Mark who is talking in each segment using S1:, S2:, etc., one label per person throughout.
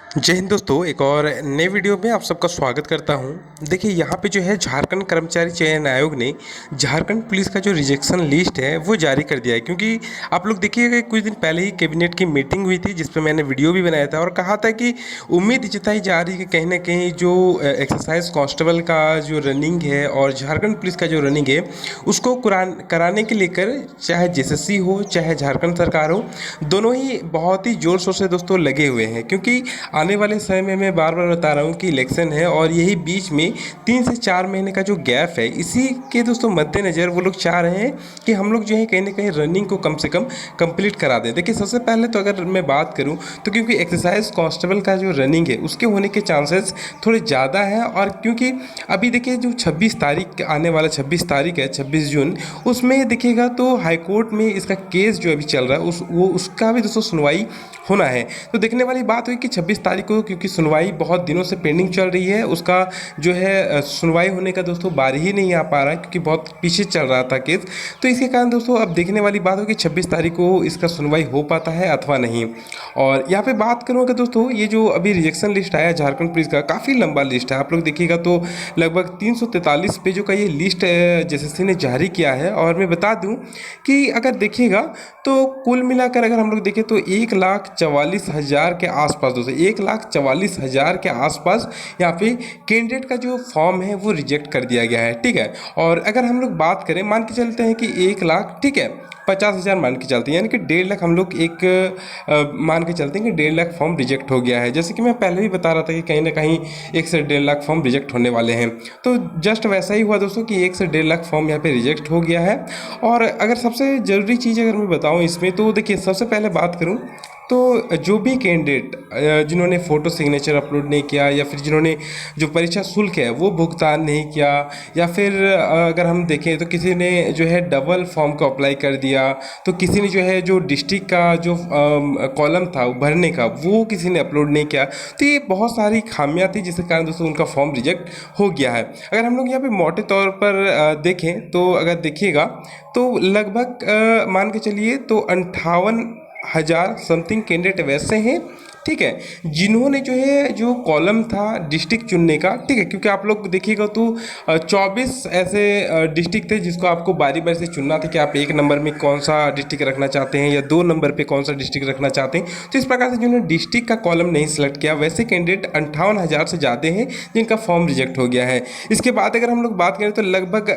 S1: जय हिंद दोस्तों, एक और नए वीडियो में आप सबका स्वागत करता हूं। देखिए यहाँ पे जो है झारखंड कर्मचारी चयन आयोग ने झारखंड पुलिस का जो रिजेक्शन लिस्ट है वो जारी कर दिया है। क्योंकि आप लोग देखिएगा कुछ दिन पहले ही कैबिनेट की मीटिंग हुई थी जिस पे मैंने वीडियो भी बनाया था और कहा था कि उम्मीद जताई जा रही है कि कहीं ना कहीं जो एक्सरसाइज कांस्टेबल का जो रनिंग है और झारखंड पुलिस का जो रनिंग है उसको कराने के लेकर चाहे जेएसएससी हो चाहे झारखंड सरकार हो, दोनों ही बहुत ही जोर शोर से दोस्तों लगे हुए हैं। क्योंकि आने वाले समय में मैं बार बार बता रहा हूँ कि इलेक्शन है और यही बीच में 3 से 4 महीने का जो गैप है, इसी के दोस्तों मद्देनज़र वो लोग चाह रहे हैं कि हम लोग जो है कहीं ना कहीं रनिंग को कम से कम कंप्लीट करा दें। देखिए सबसे पहले तो अगर मैं बात करूँ तो क्योंकि एक्सरसाइज कांस्टेबल का जो रनिंग है उसके होने के चांसेस थोड़े ज़्यादा हैं। और क्योंकि अभी देखिए जो 26 तारीख आने वाला 26 तारीख है, 26 जून, उसमें देखिएगा तो हाईकोर्ट में इसका केस जो अभी चल रहा है उसका भी दोस्तों सुनवाई होना है। तो देखने वाली बात हुई कि 26 तारीख को, क्योंकि सुनवाई बहुत दिनों से पेंडिंग चल रही है, उसका जो है सुनवाई होने का दोस्तों बारी ही नहीं आ पा रहा है क्योंकि बहुत पीछे चल रहा था केस। तो इसके कारण दोस्तों अब देखने वाली बात हो कि 26 तारीख को इसका सुनवाई हो पाता है अथवा नहीं। और यहाँ पे बात करूँगा दोस्तों, ये जो अभी रिजेक्शन लिस्ट आया झारखंड पुलिस का, काफ़ी लंबा लिस्ट है। आप लोग देखिएगा तो लगभग 343 पेजों का ये लिस्ट जेएसएससी ने जारी किया है। और मैं बता दूं कि अगर देखिएगा तो कुल मिलाकर अगर हम लोग देखें तो 1,44,000 के आसपास दोस्तों, 1,44,000 के आसपास यहाँ पे कैंडिडेट का जो फॉर्म है वो रिजेक्ट कर दिया गया है। ठीक है, और अगर हम लोग बात करें, मान के चलते हैं कि 1,00,000, ठीक है, 50,000 मान के चलते हैं, यानी कि 1,50,000 हम लोग मान के चलते हैं कि 1,50,000 फॉर्म रिजेक्ट हो गया है। जैसे कि मैं पहले भी बता रहा था कि कहीं ना कहीं 1 से 1,50,000 फॉर्म रिजेक्ट होने वाले हैं। तो जस्ट वैसा ही हुआ दोस्तों कि 1 से 1,50,000 फॉर्म यहाँ पे रिजेक्ट हो गया है। और अगर सबसे ज़रूरी चीज़ अगर मैं बताऊँ इसमें, तो देखिए सबसे पहले बात करूँ तो जो भी कैंडिडेट जिन्होंने फ़ोटो सिग्नेचर अपलोड नहीं किया, या फिर जिन्होंने जो परीक्षा शुल्क है वो भुगतान नहीं किया, या फिर अगर हम देखें तो किसी ने जो है डबल फॉर्म को अप्लाई कर दिया, तो किसी ने जो है जो डिस्ट्रिक्ट का जो कॉलम था भरने का वो किसी ने अपलोड नहीं किया। तो ये बहुत सारी खामियां थी जिसके कारण दोस्तों उनका फॉर्म रिजेक्ट हो गया है। अगर हम लोग यहाँ पे मोटे तौर पर देखें तो अगर देखिएगा तो लगभग मान के चलिए तो 58,000 समथिंग कैंडिडेट वैसे हैं, ठीक है, जिन्होंने जो है जो कॉलम था डिस्ट्रिक्ट चुनने का, ठीक है, क्योंकि आप लोग देखिएगा तो 24 ऐसे डिस्ट्रिक्ट थे जिसको आपको बारी बारी से चुनना था कि आप 1 नंबर में कौन सा डिस्ट्रिक्ट रखना चाहते हैं या 2 नंबर पे कौन सा डिस्ट्रिक्ट रखना चाहते हैं। तो इस प्रकार से जिन्होंने डिस्ट्रिक्ट का कॉलम नहीं सिलेक्ट किया वैसे कैंडिडेट 58,000 से ज़्यादा हैं जिनका फॉर्म रिजेक्ट हो गया है। इसके बाद अगर हम लोग बात करें तो लगभग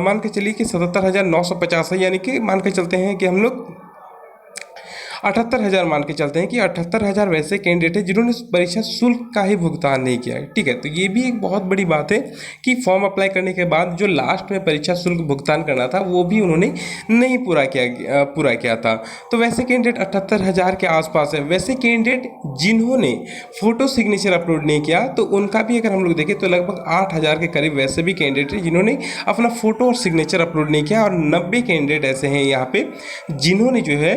S1: मान के चलिए कि 77,950 है, यानी कि मान के चलते हैं कि हम लोग 78,000 मान के चलते हैं कि 78,000 वैसे कैंडिडेट हैं जिन्होंने परीक्षा शुल्क का ही भुगतान नहीं किया है। ठीक है, तो ये भी एक बहुत बड़ी बात है कि फॉर्म अप्लाई करने के बाद जो लास्ट में परीक्षा शुल्क भुगतान करना था वो भी उन्होंने नहीं पूरा किया था। तो वैसे कैंडिडेट 78,000 के आसपास है। वैसे कैंडिडेट जिन्होंने फोटो सिग्नेचर अपलोड नहीं किया तो उनका भी अगर हम लोग देखें तो लगभग 8,000 के करीब वैसे भी कैंडिडेट हैं जिन्होंने अपना फोटो और सिग्नेचर अपलोड नहीं किया। और 90 कैंडिडेट ऐसे हैं यहाँ पे जिन्होंने जो है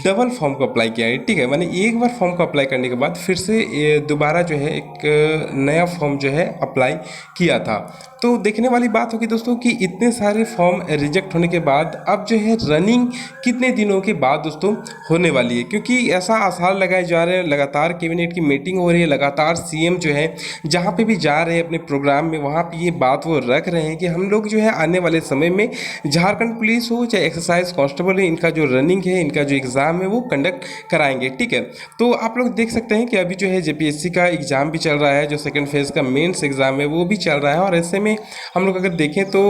S1: डबल फॉर्म को अप्लाई किया है। ठीक है, मैंने एक बार फॉर्म को अप्लाई करने के बाद फिर से दोबारा जो है एक नया फॉर्म जो है अप्लाई किया था। तो देखने वाली बात होगी दोस्तों कि इतने सारे फॉर्म रिजेक्ट होने के बाद अब जो है रनिंग कितने दिनों के बाद दोस्तों होने वाली है, क्योंकि ऐसा आसार लगाए जा रहे हैं, लगातार कैबिनेट की मीटिंग हो रही है, लगातार सीएम जो है जहाँ पे भी जा रहे हैं अपने प्रोग्राम में वहाँ पे ये बात वो रख रहे हैं कि हम लोग जो है आने वाले समय में झारखंड पुलिस हो चाहे एक्सरसाइज कांस्टेबल है, इनका जो रनिंग है, इनका जो एग्ज़ाम है वो कंडक्ट कराएंगे। ठीक है, तो आप लोग देख सकते हैं कि अभी जो है जेपीएससी का एग्ज़ाम भी चल रहा है, जो सेकंड फेज़ का मेंस एग्ज़ाम है वो भी चल रहा है। और ऐसे में हम लोग अगर देखें तो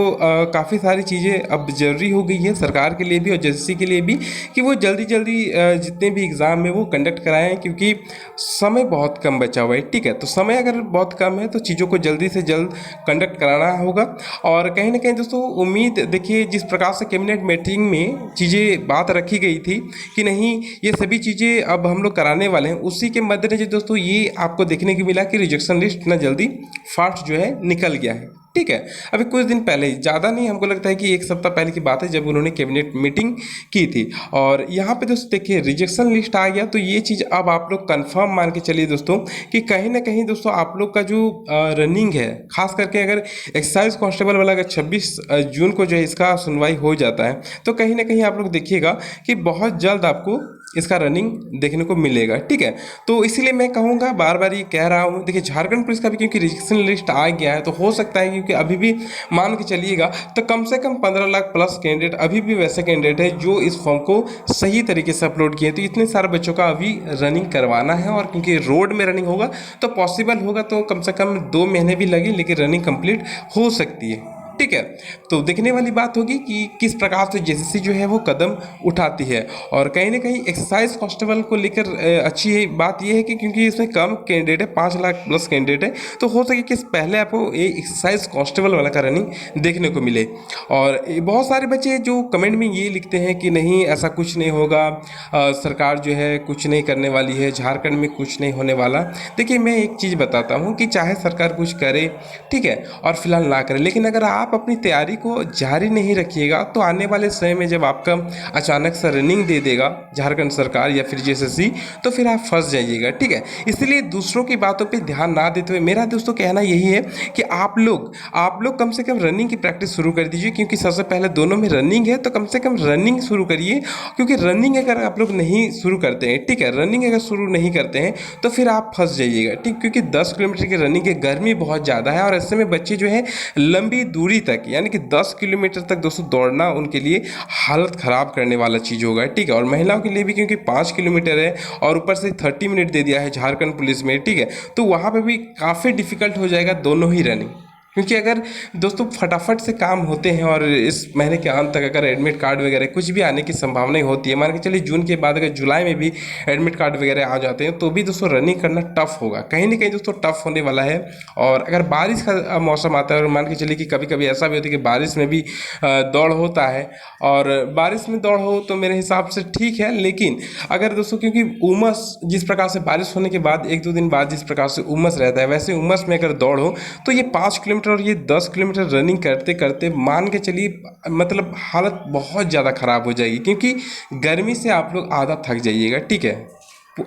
S1: काफ़ी सारी चीज़ें अब ज़रूरी हो गई है सरकार के लिए भी और जेएसएससी के लिए भी कि वो जल्दी जल्दी जितने भी एग्ज़ाम है वो कंडक्ट कराएं, क्योंकि समय बहुत कम बचा हुआ है। ठीक है, तो समय अगर बहुत कम है तो चीज़ों को जल्दी से जल्द कंडक्ट कराना होगा। और कहीं ना कहीं दोस्तों उम्मीद देखिए, जिस प्रकार से कैबिनेट मीटिंग में चीज़ें बात रखी गई थी कि नहीं ये सभी चीज़ें अब हम लोग कराने वाले हैं, उसी के मद्देनजर दोस्तों ये आपको देखने को मिला कि रिजेक्शन लिस्ट इतना जल्दी फास्ट जो है निकल गया है। ठीक है, अभी कुछ दिन पहले ही, ज़्यादा नहीं, हमको लगता है कि 1 सप्ताह पहले की बात है जब उन्होंने कैबिनेट मीटिंग की थी। और यहाँ पे दोस्तों देखिए रिजेक्शन लिस्ट आ गया, तो ये चीज़ अब आप लोग कंफर्म मान के चलिए दोस्तों कि कहीं ना कहीं दोस्तों आप लोग का जो रनिंग है, खास करके अगर एक्साइज कांस्टेबल वाला अगर 26 जून को जो है इसका सुनवाई हो जाता है तो कहीं ना कहीं आप लोग देखिएगा कि बहुत जल्द आपको इसका रनिंग देखने को मिलेगा। ठीक है, तो इसीलिए मैं कहूँगा, बार बार ये कह रहा हूँ, देखिए झारखंड पुलिस का भी क्योंकि रिजेक्शन लिस्ट आ गया है, तो हो सकता है क्योंकि अभी भी मान के चलिएगा तो कम से कम 15 लाख प्लस कैंडिडेट अभी भी वैसे कैंडिडेट है जो इस फॉर्म को सही तरीके से अपलोड किए। तो इतने सारे बच्चों का अभी रनिंग करवाना है, और क्योंकि रोड में रनिंग होगा तो पॉसिबल होगा तो कम से कम 2 महीने भी लगे, लेकिन रनिंग कंप्लीट हो सकती है। ठीक है, तो देखने वाली बात होगी कि किस प्रकार से जेसीसी जो है वो कदम उठाती है। और कहीं ना कहीं एक्सरसाइज कांस्टेबल को लेकर अच्छी बात यह है कि क्योंकि इसमें कम कैंडिडेट है, 5 लाख प्लस कैंडिडेट है, तो हो सके कि पहले आपको ये एक्सरसाइज कांस्टेबल वाला का रनिंग देखने को मिले। और बहुत सारे बच्चे जो कमेंट में ये लिखते हैं कि नहीं ऐसा कुछ नहीं होगा, सरकार जो है कुछ नहीं करने वाली है, झारखंड में कुछ नहीं होने वाला। देखिए मैं एक चीज़ बताता हूँ कि चाहे सरकार कुछ करे, ठीक है, और फिलहाल ना करे, लेकिन अगर आप अपनी तैयारी को जारी नहीं रखिएगा तो आने वाले समय में जब आपका अचानक से रनिंग दे देगा झारखंड सरकार या फिर जेएसएससी, तो फिर आप फंस जाइएगा। ठीक है, इसलिए दूसरों की बातों पे ध्यान ना देते हुए मेरा दोस्तों कहना यही है कि आप लोग कम से कम रनिंग की प्रैक्टिस शुरू कर दीजिए, क्योंकि सबसे पहले दोनों में रनिंग है, तो कम से कम रनिंग शुरू करिए। क्योंकि रनिंग अगर आप लोग नहीं शुरू करते हैं, ठीक है, रनिंग अगर शुरू नहीं करते हैं तो फिर आप फंस जाइएगा। ठीक, क्योंकि 10 किलोमीटर की रनिंग है, गर्मी बहुत ज़्यादा है, और ऐसे में बच्चे जो है लंबी दूरी तक यानी कि 10 किलोमीटर तक दोस्तों दौड़ना उनके लिए हालत ख़राब करने वाला चीज़ होगा। ठीक है, और महिलाओं के लिए भी क्योंकि 5 किलोमीटर है और ऊपर से 30 मिनट दे दिया है झारखंड पुलिस में, ठीक है, तो वहाँ पे भी काफ़ी डिफिकल्ट हो जाएगा दोनों ही रनिंग। क्योंकि अगर दोस्तों फटाफट से काम होते हैं और इस महीने के अंत तक अगर एडमिट कार्ड वगैरह कुछ भी आने की संभावना होती है, मान के चलिए जून के बाद अगर जुलाई में भी एडमिट कार्ड वगैरह आ जाते हैं, तो भी दोस्तों रनिंग करना टफ होगा, कहीं ना कहीं दोस्तों टफ होने वाला है। और अगर बारिश का मौसम आता है, और मान के चलिए कि कभी कभी ऐसा भी होता है कि बारिश में भी दौड़ होता है, और बारिश में दौड़ हो तो मेरे हिसाब से ठीक है, लेकिन अगर दोस्तों क्योंकि उमस जिस प्रकार से बारिश होने के बाद 1-2 दिन बाद जिस प्रकार से उमस रहता है, वैसे उमस में अगर दौड़ हो तो ये 5 किलोमीटर और ये 10 किलोमीटर रनिंग करते करते मान के चलिए मतलब हालत बहुत ज़्यादा ख़राब हो जाएगी, क्योंकि गर्मी से आप लोग आधा थक जाइएगा। ठीक है,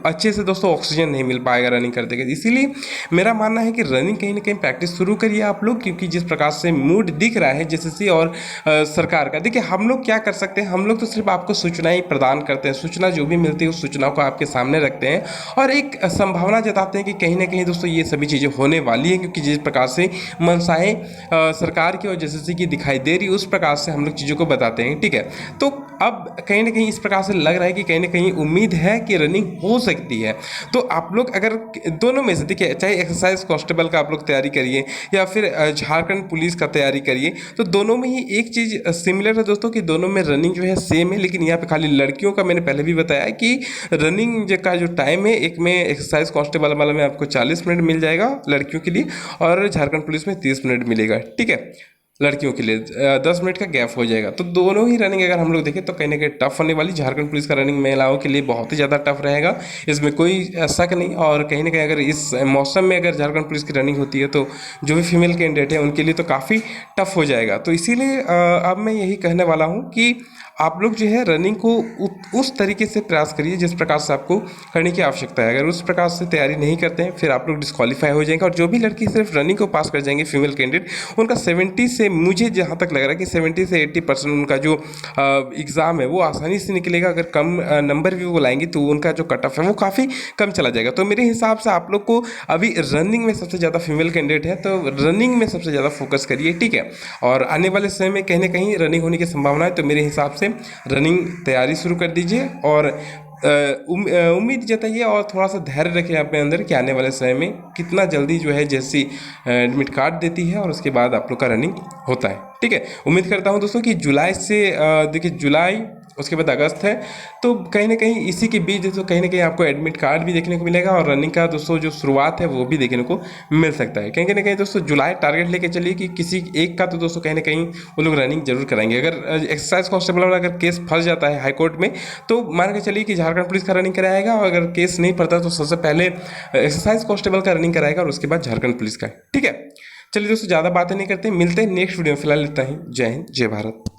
S1: अच्छे से दोस्तों ऑक्सीजन नहीं मिल पाएगा रनिंग करते करते। इसीलिए मेरा मानना है कि रनिंग कहीं ना कहीं प्रैक्टिस शुरू करिए आप लोग, क्योंकि जिस प्रकार से मूड दिख रहा है जेएसएससी और सरकार का, देखिए हम लोग क्या कर सकते हैं, हम लोग तो सिर्फ आपको सूचनाएं प्रदान करते हैं, सूचना जो भी मिलती है उस सूचनाओं को आपके सामने रखते हैं और एक संभावना जताते हैं कि कहीं ना कहीं दोस्तों ये सभी चीज़ें होने वाली हैं, क्योंकि जिस प्रकार से मनसाएँ सरकार की और जेएसएससी की दिखाई दे रही, उस प्रकार से हम लोग चीज़ों को बताते हैं। ठीक है, तो अब कहीं ना कहीं इस प्रकार से लग रहा है कि कहीं ना कहीं उम्मीद है कि रनिंग हो सकती है। तो आप लोग अगर दोनों में से देखिए, चाहे एक्सरसाइज कांस्टेबल का आप लोग तैयारी करिए या फिर झारखंड पुलिस का तैयारी करिए, तो दोनों में ही एक चीज़ सिमिलर है दोस्तों कि दोनों में रनिंग जो है सेम है। लेकिन यहाँ पे खाली लड़कियों का मैंने पहले भी बताया कि रनिंग का जो टाइम है, एक में एक्सरसाइज कांस्टेबल वाला में आपको 40 मिनट मिल जाएगा लड़कियों के लिए, और झारखंड पुलिस में 30 मिनट मिलेगा। ठीक है, लड़कियों के लिए 10 मिनट का गैप हो जाएगा। तो दोनों ही रनिंग अगर हम लोग देखें तो कहीं ना कहीं टफ होने वाली। झारखंड पुलिस का रनिंग महिलाओं के लिए बहुत ही ज़्यादा टफ रहेगा, इसमें कोई शक नहीं। और कहीं ना कहीं अगर इस मौसम में अगर झारखंड पुलिस की रनिंग होती है तो जो भी फीमेल कैंडिडेट है उनके लिए तो काफ़ी टफ हो जाएगा। तो इसीलिए अब मैं यही कहने वाला हूँ कि आप लोग जो है रनिंग को उस तरीके से प्रयास करिए जिस प्रकार से आपको करने की आवश्यकता है। अगर उस प्रकार से तैयारी नहीं करते हैं फिर आप लोग डिस्क्वालीफाई हो जाएंगे। और जो भी लड़की सिर्फ रनिंग को पास कर जाएंगे फीमेल कैंडिडेट, उनका 70 से, मुझे जहाँ तक लग रहा है कि 70 से 80% उनका जो एग्ज़ाम है वो आसानी से निकलेगा। अगर कम नंबर भी वो लाएंगे तो उनका जो कट ऑफ है वो काफ़ी कम चला जाएगा। तो मेरे हिसाब से आप लोग को अभी रनिंग में सबसे ज़्यादा फीमेल कैंडिडेट है, तो रनिंग में सबसे ज़्यादा फोकस करिए। ठीक है, और आने वाले समय में कहीं ना कहीं रनिंग होने की संभावना है, तो मेरे हिसाब से रनिंग तैयारी शुरू कर दीजिए और उम्मीद जताइए और थोड़ा सा धैर्य रखिए अपने अंदर कि आने वाले समय में कितना जल्दी जो है जैसी एडमिट कार्ड देती है और उसके बाद आप लोग का रनिंग होता है। ठीक है, उम्मीद करता हूँ दोस्तों कि जुलाई से देखिए जुलाई उसके बाद अगस्त है, तो कहीं ना कहीं इसी के बीच दोस्तों कहीं ना कहीं आपको एडमिट कार्ड भी देखने को मिलेगा और रनिंग का दोस्तों जो शुरुआत है वो भी देखने को मिल सकता है। कहीं ना कहीं दोस्तों जुलाई टारगेट लेके चलिए कि किसी एक का तो दोस्तों कहीं ना कहीं वो लोग रनिंग जरूर कराएंगे। अगर एक्सरसाइज कांस्टेबल वाला अगर केस फंस जाता है हाईकोर्ट में, तो मान के चलिए कि झारखंड पुलिस का रनिंग कराएगा, और अगर केस नहीं पड़ता तो सबसे पहले एक्सरसाइज कांस्टेबल का रनिंग कराएगा और उसके बाद झारखंड पुलिस का। ठीक है, चलिए दोस्तों ज़्यादा बातें नहीं करते, मिलते हैं नेक्स्ट वीडियो में। फिलहाल इतना ही। जय हिंद, जय भारत।